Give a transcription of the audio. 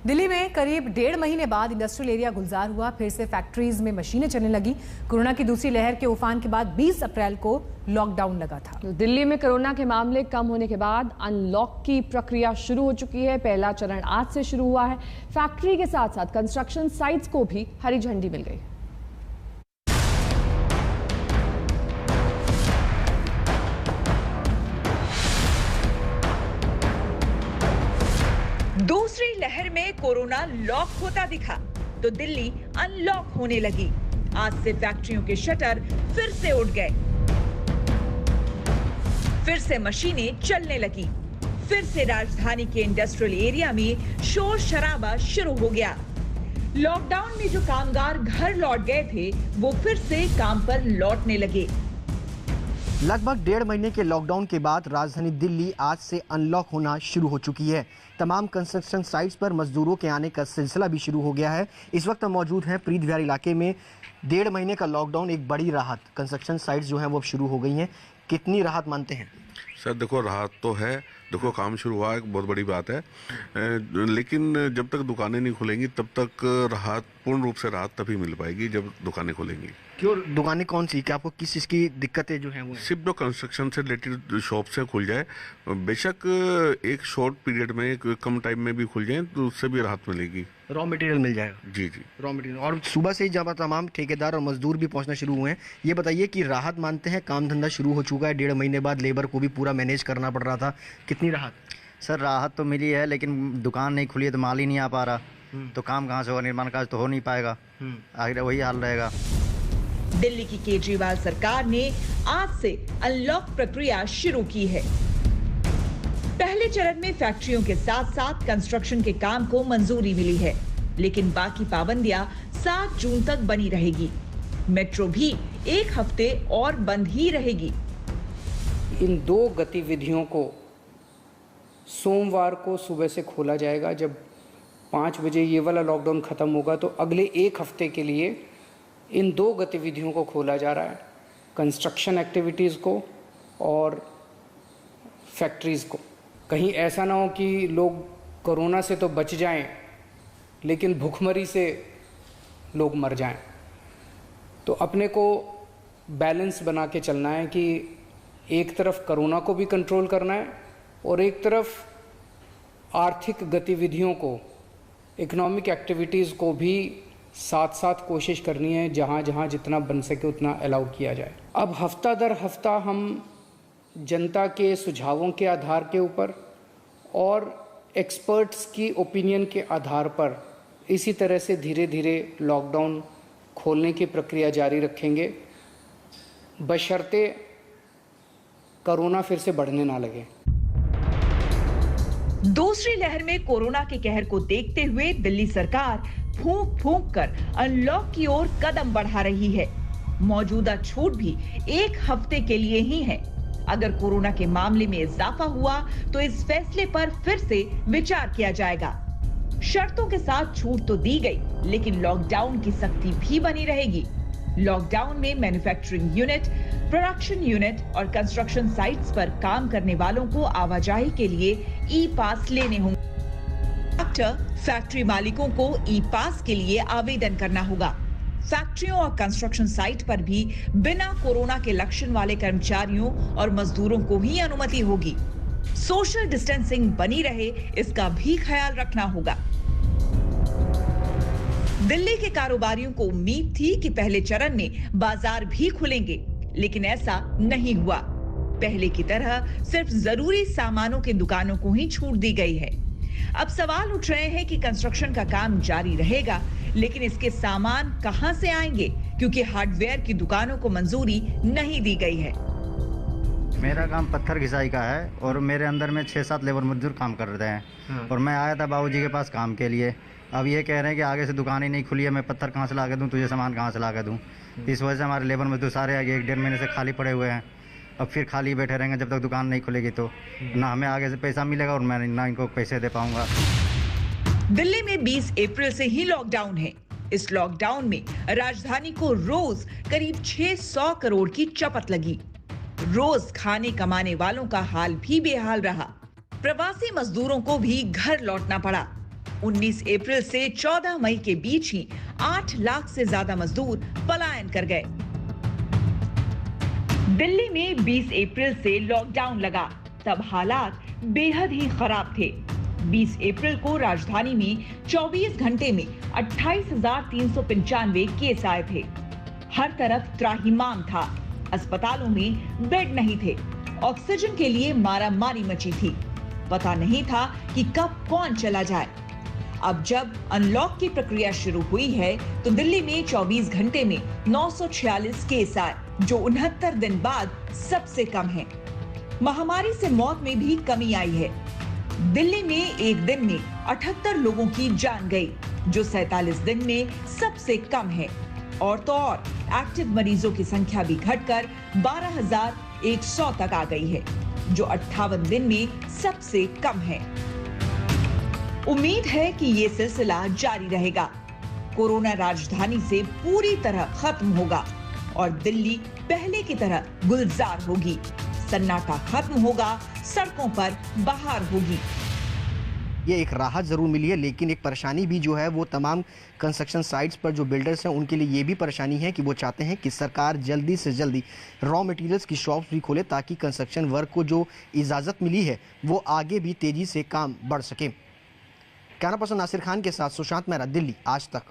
दिल्ली में करीब 1.5 महीने बाद इंडस्ट्रियल एरिया गुलजार हुआ। फिर से फैक्ट्रीज में मशीनें चलने लगी। कोरोना की दूसरी लहर के उफान के बाद 20 अप्रैल को लॉकडाउन लगा था। तो दिल्ली में कोरोना के मामले कम होने के बाद अनलॉक की प्रक्रिया शुरू हो चुकी है। पहला चरण आज से शुरू हुआ है। फैक्ट्री के साथ साथ कंस्ट्रक्शन साइट्स को भी हरी झंडी मिल गई। दूसरी लहर में कोरोना लॉक होता दिखा तो दिल्ली अनलॉक होने लगी। आज से फैक्ट्रियों के शटर फिर से उठ गए, फिर से मशीनें चलने लगी, फिर से राजधानी के इंडस्ट्रियल एरिया में शोर शराबा शुरू हो गया। लॉकडाउन में जो कामगार घर लौट गए थे वो फिर से काम पर लौटने लगे। लगभग 1.5 महीने के लॉकडाउन के बाद राजधानी दिल्ली आज से अनलॉक होना शुरू हो चुकी है। तमाम कंस्ट्रक्शन साइट्स पर मजदूरों के आने का सिलसिला भी शुरू हो गया है। इस वक्त हम मौजूद हैं प्रीत विहार इलाके में। 1.5 महीने का लॉकडाउन एक बड़ी राहत, कंस्ट्रक्शन साइट्स जो हैं वो अब शुरू हो गई हैं। कितनी राहत मानते हैं? सर देखो, राहत तो है, देखो काम शुरू हुआ है, बहुत बड़ी बात है। लेकिन जब तक दुकानें नहीं खुलेंगी तब तक राहत, पूर्ण रूप से राहत तभी मिल पाएगी जब दुकानें खुलेंगी। क्यों? दुकानें कौन सी? क्या आपको किस चीज़ की दिक्कतें जो हैं वो? सिर्फ जो कंस्ट्रक्शन से रिलेटेड शॉप से खुल जाए, बेशक एक शॉर्ट पीरियड में, एक कम टाइम में भी खुल जाए तो उससे भी राहत मिलेगी। रॉ मटेरियल मिल जाएगा? जी जी, रॉ मटेरियल। और सुबह से ही जब तमाम ठेकेदार और मजदूर भी पहुंचना शुरू हुए हैं, ये बताइए कि राहत मानते हैं? काम धंधा शुरू हो चुका है, 1.5 महीने बाद लेबर को भी पूरा मैनेज करना पड़ रहा था। कितनी राहत? सर राहत तो मिली है, लेकिन दुकान नहीं खुली है तो माल ही नहीं आ पा रहा, तो काम कहाँ से होगा? निर्माण कार्य तो हो नहीं पाएगा, आखिर वही हाल रहेगा। दिल्ली की केजरीवाल सरकार ने आज से अनलॉक प्रक्रिया शुरू की है। पहले चरण में फैक्ट्रियों के साथ साथ कंस्ट्रक्शन के काम को मंजूरी मिली है, लेकिन बाकी पाबंदियां 7 जून तक बनी रहेगी। मेट्रो भी 1 हफ्ते और बंद ही रहेगी। इन 2 गतिविधियों को सोमवार को सुबह से खोला जाएगा। जब 5 बजे ये वाला लॉकडाउन खत्म होगा तो अगले 1 हफ्ते के लिए इन 2 गतिविधियों को खोला जा रहा है, कंस्ट्रक्शन एक्टिविटीज़ को और फैक्ट्रीज़ को। कहीं ऐसा ना हो कि लोग कोरोना से तो बच जाएं लेकिन भूखमरी से लोग मर जाएं। तो अपने को बैलेंस बना के चलना है कि एक तरफ कोरोना को भी कंट्रोल करना है और एक तरफ आर्थिक गतिविधियों को, इकोनॉमिक एक्टिविटीज़ को भी साथ साथ कोशिश करनी है, जहाँ जहाँ जितना बन सके उतना अलाउ किया जाए। अब हफ्ता दर हफ्ता हम जनता के सुझावों के आधार के ऊपर और एक्सपर्ट्स की ओपिनियन के आधार पर इसी तरह से धीरे धीरे लॉकडाउन खोलने की प्रक्रिया जारी रखेंगे, बशर्ते कोरोना फिर से बढ़ने ना लगे। दूसरी लहर में कोरोना के कहर को देखते हुए दिल्ली सरकार फूंक फूंक कर अनलॉक की ओर कदम बढ़ा रही है। मौजूदा छूट भी 1 हफ्ते के लिए ही है। अगर कोरोना के मामले में इजाफा हुआ तो इस फैसले पर फिर से विचार किया जाएगा। शर्तों के साथ छूट तो दी गई, लेकिन लॉकडाउन की सख्ती भी बनी रहेगी। लॉकडाउन में मैन्युफैक्चरिंग यूनिट, प्रोडक्शन यूनिट और कंस्ट्रक्शन साइट्स पर काम करने वालों को आवाजाही के लिए ई पास लेने होंगे। फैक्ट्री मालिकों को ई पास के लिए आवेदन करना होगा। फैक्ट्रियों और कंस्ट्रक्शन साइट पर भी बिना कोरोना के लक्षण वाले कर्मचारियों और मजदूरों को ही अनुमति होगी। सोशल डिस्टेंसिंग बनी रहे, इसका भी ख्याल रखना होगा। दिल्ली के कारोबारियों को उम्मीद थी कि पहले चरण में बाजार भी खुलेंगे, लेकिन ऐसा नहीं हुआ। पहले की तरह सिर्फ जरूरी सामानों की दुकानों को ही छूट दी गई है। अब सवाल उठ रहे हैं कि कंस्ट्रक्शन का काम जारी रहेगा, लेकिन इसके सामान कहां से आएंगे, क्योंकि हार्डवेयर की दुकानों को मंजूरी नहीं दी गई है। मेरा काम पत्थर घिसाई का है और मेरे अंदर में 6-7 लेबर मजदूर काम कर रहे हैं और मैं आया था बाबूजी के पास काम के लिए। अब ये कह रहे हैं कि आगे से दुकान ही नहीं खुली है, मैं पत्थर कहाँ से ला के दूँ, तुझे सामान कहाँ से ला के दूँ। इस वजह से हमारे लेबर मजदूर सारे आगे 1-1.5 महीने से खाली पड़े हुए हैं। अब फिर खाली बैठे रहेंगे जब तक दुकान नहीं खुलेगी, तो ना हमें आगे से पैसा मिलेगा और मैं ना इनको पैसे दे पाऊंगा। दिल्ली में 20 अप्रैल से ही लॉकडाउन है। इस लॉकडाउन में राजधानी को रोज करीब 600 करोड़ की चपत लगी। रोज खाने कमाने वालों का हाल भी बेहाल रहा। प्रवासी मजदूरों को भी घर लौटना पड़ा। 19 अप्रैल से 14 मई के बीच ही 8 लाख से ज्यादा मजदूर पलायन कर गए। दिल्ली में 20 अप्रैल से लॉकडाउन लगा, तब हालात बेहद ही खराब थे। 20 अप्रैल को राजधानी में 24 घंटे में 28,395 केस आए थे। हर तरफ त्राहिमाम था, अस्पतालों में बेड नहीं थे, ऑक्सीजन के लिए मारामारी मची थी। पता नहीं था कि कब कौन चला जाए। अब जब अनलॉक की प्रक्रिया शुरू हुई है तो दिल्ली में 24 घंटे में 946 केस आए, जो 69 दिन बाद सबसे कम है। महामारी से मौत में भी कमी आई है। दिल्ली में एक दिन में 78 लोगों की जान गई, जो 47 दिन में सबसे कम है। और तो और एक्टिव मरीजों की संख्या भी घटकर 12,100 तक आ गई है, जो 58 दिन में सबसे कम है। उम्मीद है कि ये सिलसिला जारी रहेगा। कोरोना राजधानी से पूरी तरह खत्म होगा और दिल्ली पहले की तरह गुलजार होगी। सन्नाटा खत्म होगा, सड़कों पर बहार होगी। ये एक राहत ज़रूर मिली है, लेकिन एक परेशानी भी जो है वो तमाम कंस्ट्रक्शन साइट्स पर जो बिल्डर्स हैं उनके लिए ये भी परेशानी है कि वो चाहते हैं कि सरकार जल्दी से जल्दी रॉ मटेरियल्स की शॉप्स भी खोले, ताकि कंस्ट्रक्शन वर्क को जो इजाज़त मिली है वो आगे भी तेज़ी से काम बढ़ सके। कैमरा पर्सन नासिर खान के साथ सुशांत मेहरा, दिल्ली आज तक।